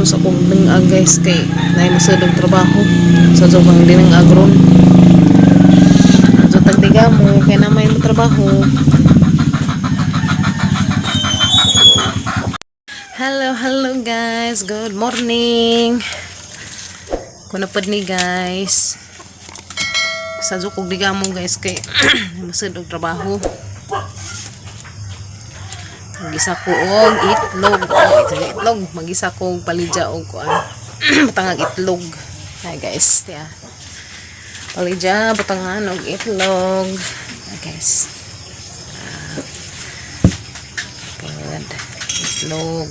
dito sa kong lingag guys kay naay masadong trabaho sa subang din ng agron. So tagdiga mo kay na may trabaho. Hello guys, good morning. Kunapad ni guys. Sa kong diga mo guys kay masadong trabaho. Magisa ko og itlog. Itlog. Magisa ko og palidya og kuan. Butangag itlog. Hi guys. Yeah. Palidya, butangan og itlog. Hi guys. Good. Itlog.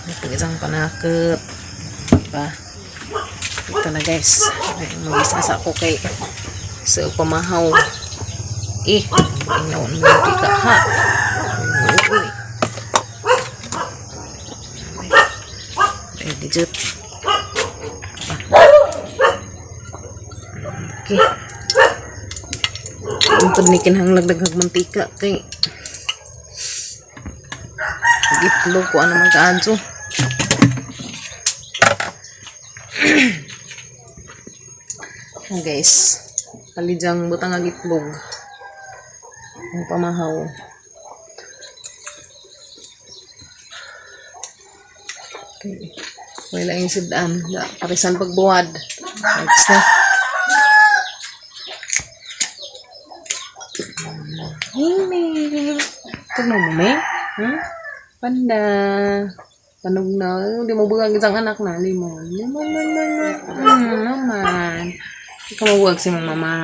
Ito isang panakot. Diba? Ito na guys. Magisa sa ako kay sa pamahaw. Inaw na ka ha. Digit. Okay. Untuk nikin hang lagdaghag mantika kay itlog ko ano man kaadso. Guys, palidyang butang ang itlog. Ang pamahaw. Okay. Wala yung sidaan. Parisan pagbuwad. Next na. Hini. Tignan mo, may? Huh? Panda. Panog na. Hindi mo buwag isang anak na. Limon. Naman. Hindi ka mabuwag si mong mama.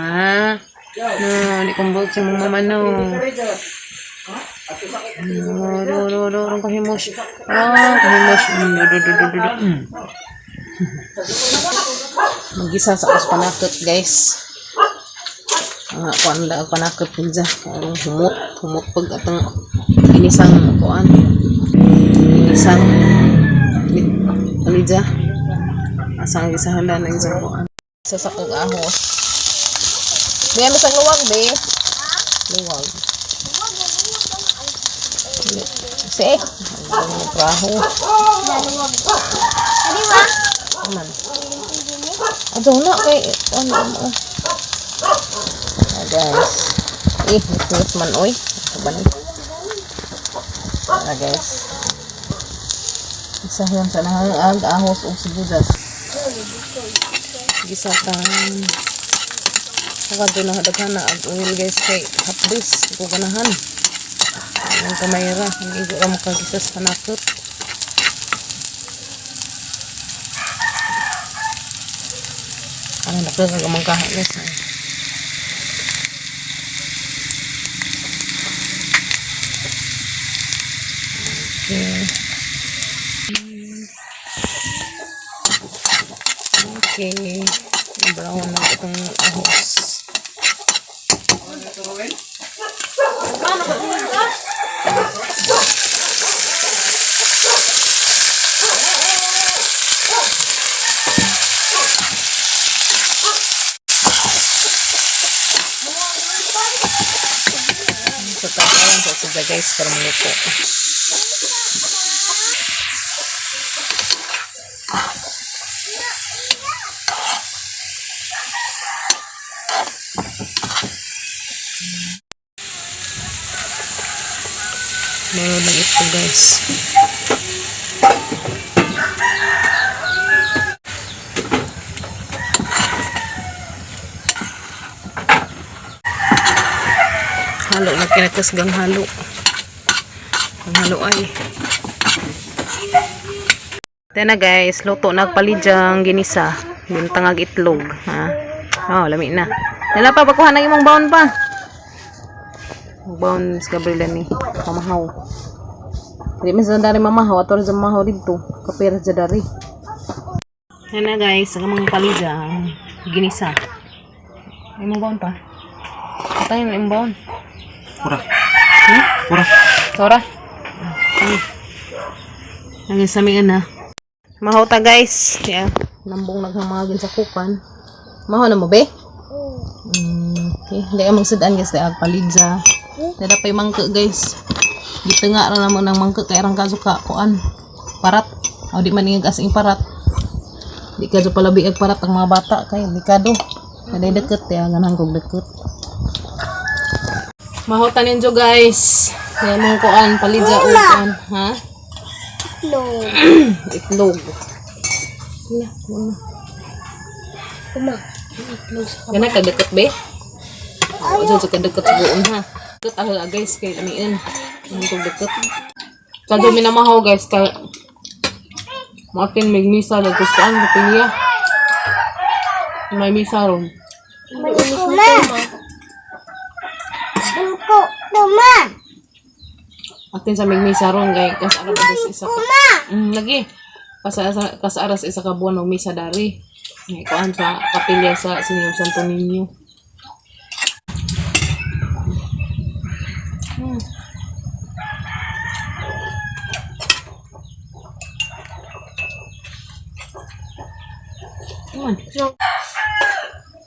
No, hindi ka mabuwag si mong mama, no. Kahimos. Kahimos. Magisa sa as panakot guys. Nga kuan lang panakot pizza. Humot pag atong inisang kuan. Inisang pizza. Asang gisahala na isang kuan. Sa sakog ahos. Diyan mo sang luwag be. Luwag. Si ang traho. Adi wa? Aman. Ado na kay ano mo. Guys. Ito man oy. Balik. Guys. Isa yan sa nahang ahos og sibudas. Gisatan. Saka doon na daghan na ang oil guys kay hapdis ko ganahan. Ang kamayra, ang igo ra makagisas panakot. Ang nakagaga mangkaha guys. Okay. Brown na itong ahos. Tatapalan po sila guys para maluto. Meron na ito guys. Halo na kinakasgang halo. Ang halo ay. Ito na guys, luto nagpalidyang ginisa. Bintangag itlog, ha. Oh, lami na. Nila pa bakuhan ng imong baon pa. Baon sa Gabriela ni pamahaw. Hindi man sa dari mamahaw ato sa mamahaw dito. Kapira sa dari. Yan na guys, ang mga palidyang ginisa. Imong baon pa. Patayin na imong baon. Pura. Pura. Sora. Ang samihan na. Mahaw ta guys. Yeah. Nambong naghamagin sa kukan. Mahaw na mo be? Okay. Hindi ka magsadaan guys. Dahil palidza. Dahil pa yung mangka guys. Gito nga ra naman ng mangka. Kaya rang kasuka kuan. Parat. O di maningag as ing parat. Di ka pala biag parat ang mga bata kay likado. Kada deket ya ganang kog deket. Mahotan ninyo guys. Kaya mong kuan palidya ukan, ha? Itlog. Itlog. Wala, wala. Kuma. Gana ka deket be? Ayo sa deket sa buon ha. Deket ah guys kay aniin. Ang kog deket. Kado minamahaw guys kay Martin may misa na gusto ang kapilya. May misa ron. Kuma. Kuma. Atin sa may misa ron kay kasara pa sa isa. Lagi. Kasara sa isa ka buwan ng misa dari. May kuan sa kapilya sa Señor Santo Niño.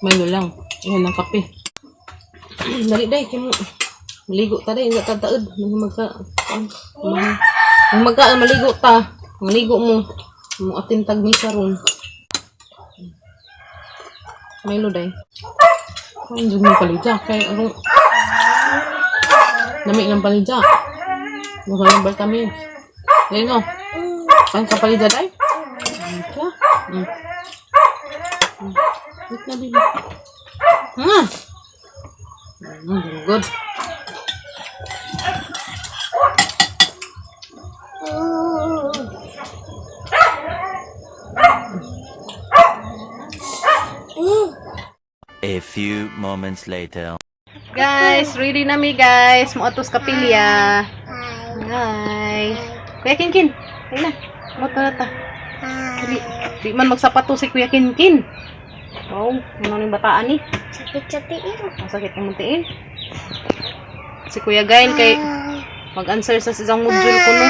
Milo lang. Yan ang kape. Dali day, kimo. Maligo ta day, nga tataod. Maligo ta. Maligo mo. Mo atin tag misa ron. Milo day. Ang dumi palidya kay ano. Nami lang palidya. Magalang kami. Yan no. Kan ka palidya day? Wait na, baby. Good. A few moments later. Guys, ready na mi guys. Muatos kapilya. Hi. Kuya Kinkin. Ayun na. Muto na ta. Di man magsapato si Kuya Kinkin. Oh, ano yung bataan ni? Sakit-sakitin. Masakit ang muntiin. Si Kuya Gain kay mag-answer sa isang module ko no.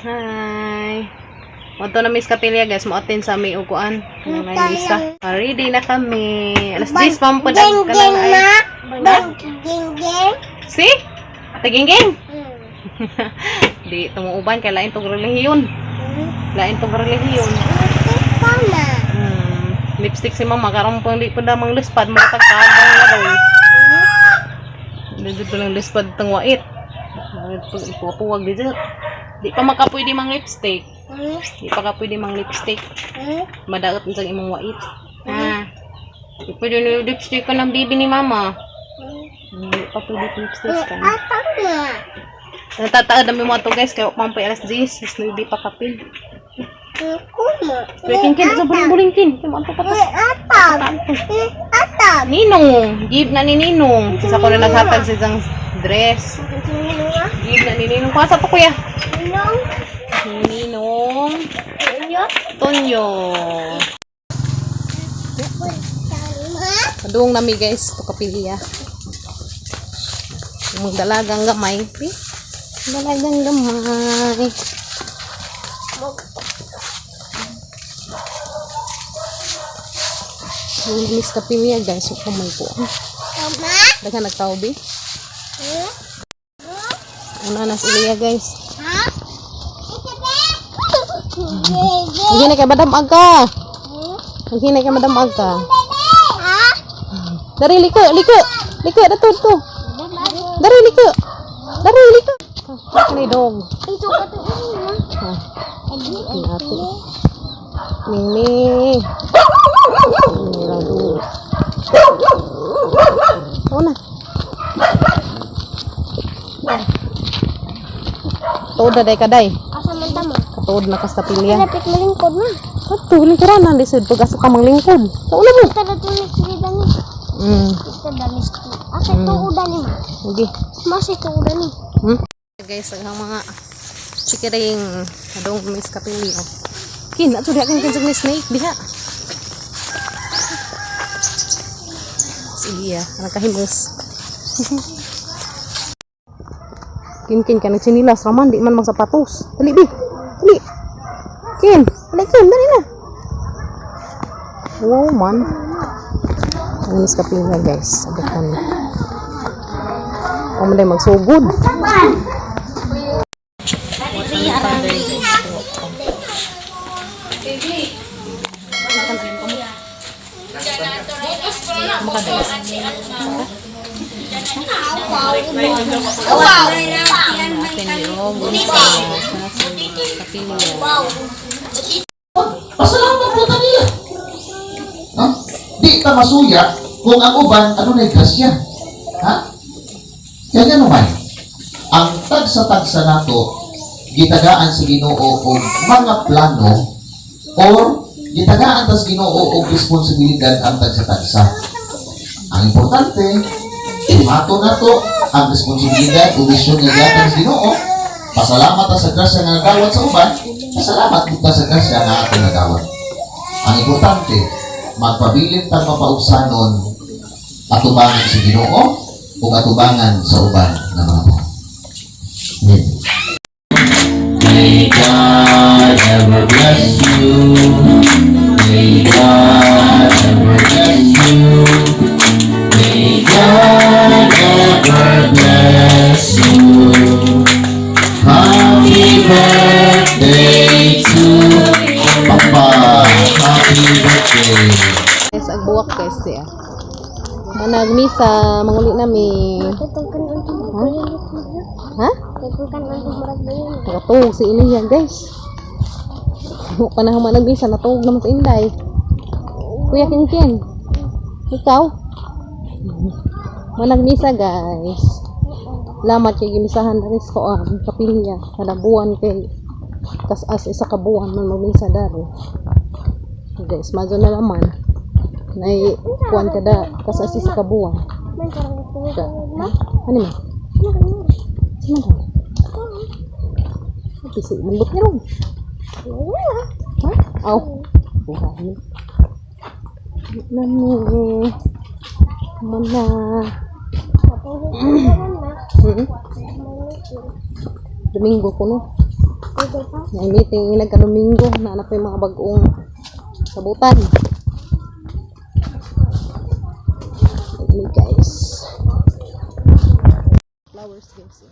Hi. Mato na Miss Kapilya guys, mo-attend sa may uguan. Ano na yung isa. Ready na kami. Alas 10 pa mo padang ka lang ay. Geng-geng. Si? Taging-ging? Di, tumuuban kay lain tong relihiyon. Lain tong relihiyon. Tama. Lipstick si mama karong pang di pa damang lispad mo tagkadang na ron. Dito lang lispad tang wait. Ipupuwag dito. Di pa makapoy di mang lipstick. Di pa ka pwede mang lipstick. Madaot sa imong wait. Ha. Di pa yung lipstick ka ng bibi ni mama. Di pa pwede lipstick ka. Natataad namin mo ito guys kaya pampay alas 10. Hindi pa kapil. Kuya Kinkin, sa buling-bulingkin. Kumaan pa patas. Atab. Ninong. Give na ni Ninong. Kasi ako na naghatag sa isang dress. Give na ni Ninong. Kuha sa to kuya. Ninong. Tonyo. Padung nami guys. Ito kapiliya. Yung dalagang gamay. Dalagang gamay. Yung Miss Kapilya guys, so kamay po. Dagan nagtao bi. Una na sila guys. Hina kay Madam Aga. Hina kay Madam Aga. Dari liko dato to. Dari liko. Kani dog. Ito ka to. Ate. Mimi. Lado. Una. Tuod na day kaday. Asa man tama? Katuod na kas kapilya. Lapit malingkod na. Kato, lingkaran na lisod pag-asok ka mang lingkod. Sa una mo. Kita dato ni sila dani. Kita dani. Asa tuudan ni ma? Sige. Masih tuudan ni. Guys, ang mga chikiring adong Miss Kapilya. Kin, ato diha kang kansang snake diha. Sige, nagkahimus. Kin ka nagsinilas raman di man magsapatos. Dali bi. Dali. Kin, dali na. Wow man. Ang Miss Kapilya guys, abutan. Kumanday magsugod. ka guys. Atin yung ginisa sa kapilya. Pasalamat po niya. Ha? Di ta masuya kung ang uban ano na grasya. Ha? Kaya naman, ang tagsa-tagsa nato gitagaan sa Ginoo og mga plano or gitagaan tas Ginoo og responsibilidad ang tagsa-tagsa. Ang importante, imato nato ang responsibilidad o misyon nga gihatag sa Ginoo. Pasalamat ta sa grasya nga nagawat sa uban. Pasalamat kita sa grasya nga ato nagawat. Ang importante, magpabilin tang mapaugsanon atubangan sa Ginoo o atubangan sa uban na mga tao. Amen. May God ever bless you. May God ever bless you. May God ever bless you. Happy birthday to Papa. Happy birthday. Guys, agbuwak guys siya. Managmisa, manguli nami. Tutungkan untuk Ha? Tutungkan untuk meragbayan. Nakatug si Iliya guys. Panahon managmisa, natug naman sa Inday. Kuya Kinkin. Ikaw? Managmisa guys. Lamat kay gimisahan na rin ko ang kapilya. Kada buwan kay kas-as isa ka buwan man magmisa dari. Guys, mazo na naman. Nay kuan kada kas-as isa ka buwan. Man parang ito. Ka. Ano man? Sino daw? Pisi mandok ni ron. Ha? Aw. Buhay. Nani. Mana. Domingo ko no. May meeting nagka-Domingo na anak pa yung mga bagong sabutan. Okay guys. Flowers gives